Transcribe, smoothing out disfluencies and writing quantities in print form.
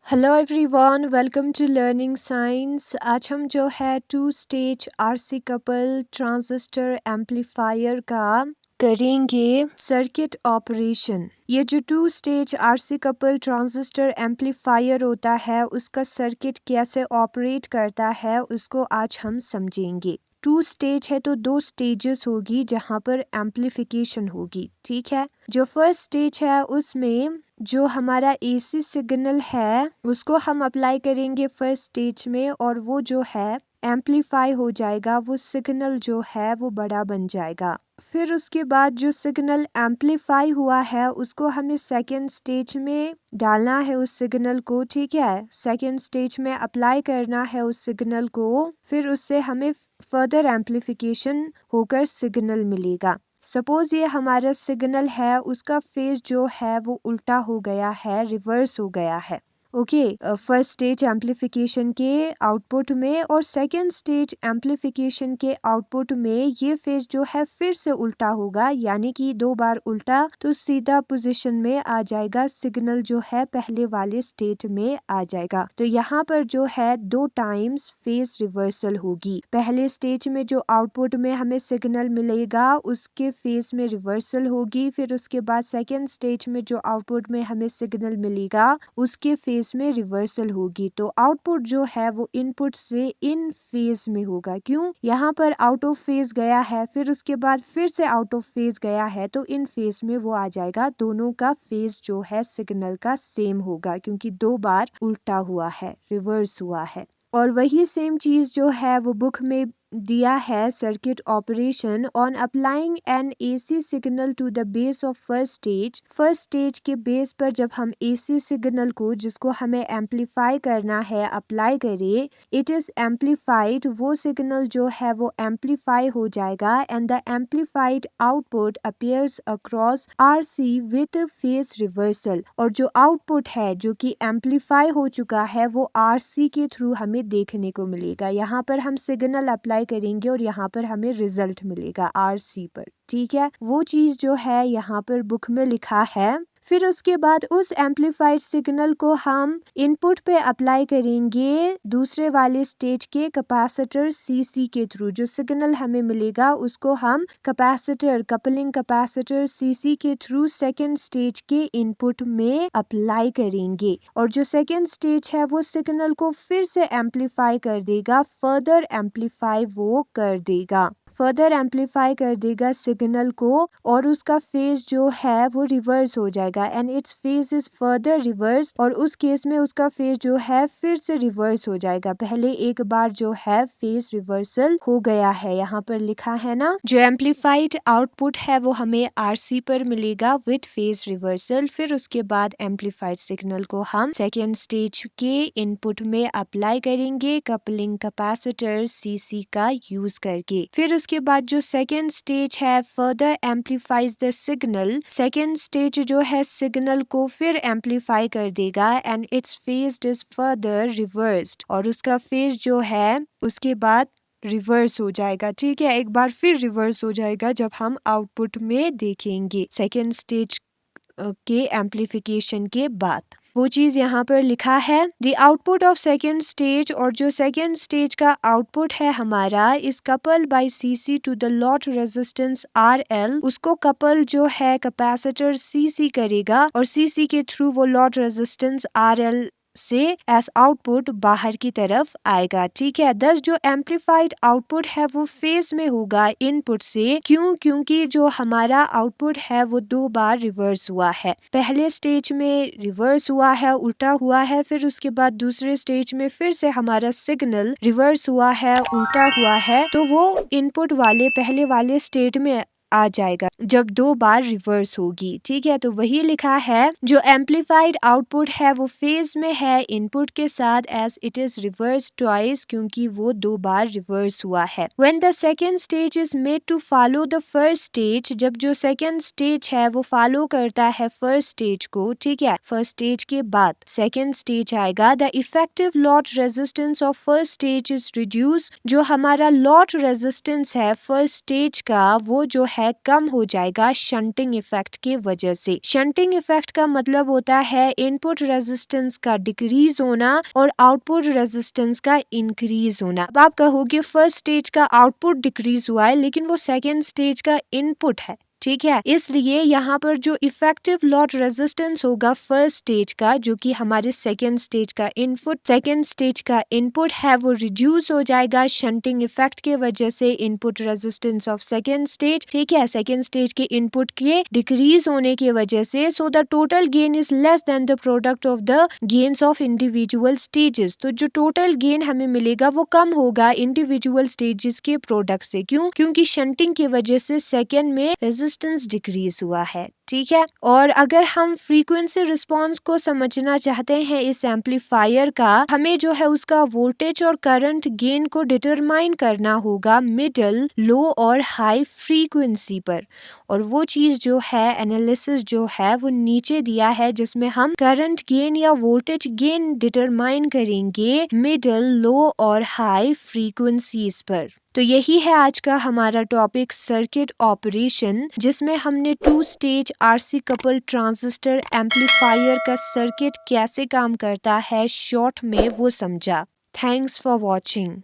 Hello everyone, welcome to learning science. आज हम जो है two stage RC couple transistor amplifier का करेंगे सर्किट ऑपरेशन। ये जो two stage RC couple transistor amplifier होता है उसका सर्किट कैसे ऑपरेट करता है उसको आज हम समझेंगे। टू स्टेज है तो दो स्टेजेस होगी जहाँ पर एम्पलीफिकेशन होगी, ठीक है। जो फर्स्ट स्टेज है उसमें जो हमारा एसी सिग्नल है उसको हम अप्लाई करेंगे फर्स्ट स्टेज में और वो जो है एम्पलीफाई हो जाएगा, वो सिग्नल जो है वो बड़ा बन जाएगा। फिर उसके बाद जो सिग्नल एम्पलीफाई हुआ है उसको हमें सेकेंड स्टेज में डालना है उस सिग्नल को, ठीक है। सेकेंड स्टेज में अप्लाई करना है उस सिग्नल को, फिर उससे हमें फर्दर एम्पलीफिकेशन होकर सिग्नल मिलेगा। सपोज ये हमारा सिग्नल है उसका फेज जो है वो उल्टा हो गया है, रिवर्स हो गया है। ओके, फर्स्ट स्टेज एम्पलीफिकेशन के आउटपुट में और सेकेंड स्टेज एम्पलीफिकेशन के आउटपुट में ये फेज जो है फिर से उल्टा होगा, यानी कि दो बार उल्टा तो सीधा पोजीशन में आ जाएगा, सिग्नल जो है पहले वाले स्टेट में आ जाएगा। तो यहाँ पर जो है दो टाइम्स फेज रिवर्सल होगी। पहले स्टेज में जो आउटपुट में हमें सिग्नल मिलेगा उसके फेज में रिवर्सल होगी, फिर उसके बाद सेकेंड स्टेज में जो आउटपुट में हमें सिग्नल मिलेगा उसके फेज में रिवर्सल होगी। तो आउटपुट जो है वो इनपुट से इन फेज में होगा। क्यों? यहाँ पर आउट ऑफ फेज गया है, फिर उसके बाद फिर से आउट ऑफ फेज गया है, तो इन फेज में वो आ जाएगा। दोनों का फेज जो है सिग्नल का सेम होगा क्योंकि दो बार उल्टा हुआ है, रिवर्स हुआ है। और वही सेम चीज जो है वो बुक में दिया है, circuit operation on applying an AC signal to the base of first stage. First stage के बेस पर जब हम एसी सिग्नल को, जिसको हमें एम्पलीफाई करना है, अप्लाई करें, इट इज एम्पलीफाइड, वो सिग्नल जो है वो एम्पलीफाई हो जाएगा and the amplified output appears across RC with phase reversal. और जो आउटपुट है जो कि एम्पलीफाई हो चुका है वो आरसी के थ्रू हमें देखने को मिलेगा। यहाँ पर हम सिग्नल अप्लाई करेंगे और यहाँ पर हमें रिजल्ट मिलेगा आरसी पर, ठीक है। वो चीज जो है यहाँ पर बुक में लिखा है। फिर उसके बाद उस एम्पलीफाइड सिग्नल को हम इनपुट पे अप्लाई करेंगे दूसरे वाले स्टेज के कैपेसिटर सीसी के थ्रू। जो सिग्नल हमें मिलेगा उसको हम कैपेसिटर, कपलिंग कैपेसिटर सीसी के थ्रू सेकेंड स्टेज के इनपुट में अप्लाई करेंगे और जो सेकेंड स्टेज है वो सिग्नल को फिर से एम्पलीफाई कर देगा, फर्दर एम्पलीफाई वो कर देगा, फर्दर एम्पलीफाई कर देगा सिग्नल को और उसका फेज जो है वो रिवर्स हो जाएगा and it's phase is further reverse. और उस केस में उसका फेज जो है फिर से रिवर्स हो जाएगा। पहले एक बार जो है फेज रिवर्सल हो गया है, यहाँ पर लिखा है ना। जो एम्पलीफाइड आउटपुट है वो हमें आरसी पर मिलेगा विद फेज रिवर्सल। फिर उसके बाद एम्पलीफाइड सिग्नल को हम सेकेंड स्टेज के इनपुट में अप्लाई करेंगे कपलिंग कैपेसिटर सीसी का यूज करके। फिर उसके बाद जो सेकेंड स्टेज है further amplifies the signal. Second stage जो है सिग्नल को फिर एम्पलीफाई कर देगा and it's phase is further reversed और उसका फेज जो है उसके बाद रिवर्स हो जाएगा, ठीक है। एक बार फिर रिवर्स हो जाएगा जब हम आउटपुट में देखेंगे सेकेंड स्टेज के एम्पलीफिकेशन के बाद। वो चीज यहाँ पर लिखा है, the output of second stage, और जो सेकेंड स्टेज का आउटपुट है हमारा इस couple by CC to the load resistance R L. उसको कपल जो है कैपेसिटर सीसी करेगा और सीसी के थ्रू वो लॉट रेजिस्टेंस आर एल से एस आउटपुट बाहर की तरफ आएगा, ठीक है। दस जो एम्पलीफाइड आउटपुट है वो फेज में होगा इनपुट से। क्यों? क्योंकि जो हमारा आउटपुट है वो दो बार रिवर्स हुआ है। पहले स्टेज में रिवर्स हुआ है, उल्टा हुआ है, फिर उसके बाद दूसरे स्टेज में फिर से हमारा सिग्नल रिवर्स हुआ है, उल्टा हुआ है, तो वो इनपुट वाले पहले वाले स्टेट में आ जाएगा जब दो बार रिवर्स होगी, ठीक है। तो वही लिखा है, जो एम्पलीफाइड आउटपुट है वो फेज में है इनपुट के साथ as it is reverse twice, क्योंकि वो दो बार रिवर्स हुआ है। When the second stage is made to follow the first stage, जब जो सेकेंड स्टेज है वो फॉलो करता है फर्स्ट स्टेज को, ठीक है। फर्स्ट स्टेज के बाद सेकेंड स्टेज आएगा। The effective lot resistance of first stage is reduce, जो हमारा लॉट रेजिस्टेंस है फर्स्ट स्टेज का वो जो है कम हो जाएगा शंटिंग इफेक्ट के वजह से। शंटिंग इफेक्ट का मतलब होता है इनपुट रेजिस्टेंस का डिक्रीज होना और आउटपुट रेजिस्टेंस का इंक्रीज होना। अब आप कहोगे फर्स्ट स्टेज का आउटपुट डिक्रीज हुआ है लेकिन वो सेकेंड स्टेज का इनपुट है, ठीक है, इसलिए यहाँ पर जो इफेक्टिव लॉट रेजिस्टेंस होगा फर्स्ट स्टेज का, जो कि हमारे सेकेंड स्टेज का इनपुट है, वो रिड्यूस हो जाएगा शंटिंग इफेक्ट के वजह से input resistance of second stage, ठीक है, सेकेंड स्टेज के इनपुट के डिक्रीज होने की वजह से। So the total gain is less than the product of the gains of individual stages. तो जो टोटल गेन हमें मिलेगा वो कम होगा इंडिविजुअल स्टेजेस के प्रोडक्ट से। क्यों? क्योंकि शंटिंग की वजह से सेकेंड में रेजिस्टेंस डिक्रीज हुआ है, ठीक है। और अगर हम फ्रीक्वेंसी रिस्पांस को समझना चाहते हैं इस एम्पलीफायर का, हमें जो है उसका वोल्टेज और करंट गेन को डिटरमाइन करना होगा मिडिल, लो और हाई फ्रीक्वेंसी पर। और वो चीज जो है एनालिसिस जो है वो नीचे दिया है, जिसमें हम करंट गेन या वोल्टेज गेन डिटरमाइन करेंगे मिडिल, लो और हाई फ्रीक्वेंसीज पर। तो यही है आज का हमारा टॉपिक सर्किट ऑपरेशन, जिसमें हमने 2 stage RC couple transistor amplifier का सर्किट कैसे काम करता है शॉर्ट में वो समझा। Thanks for watching.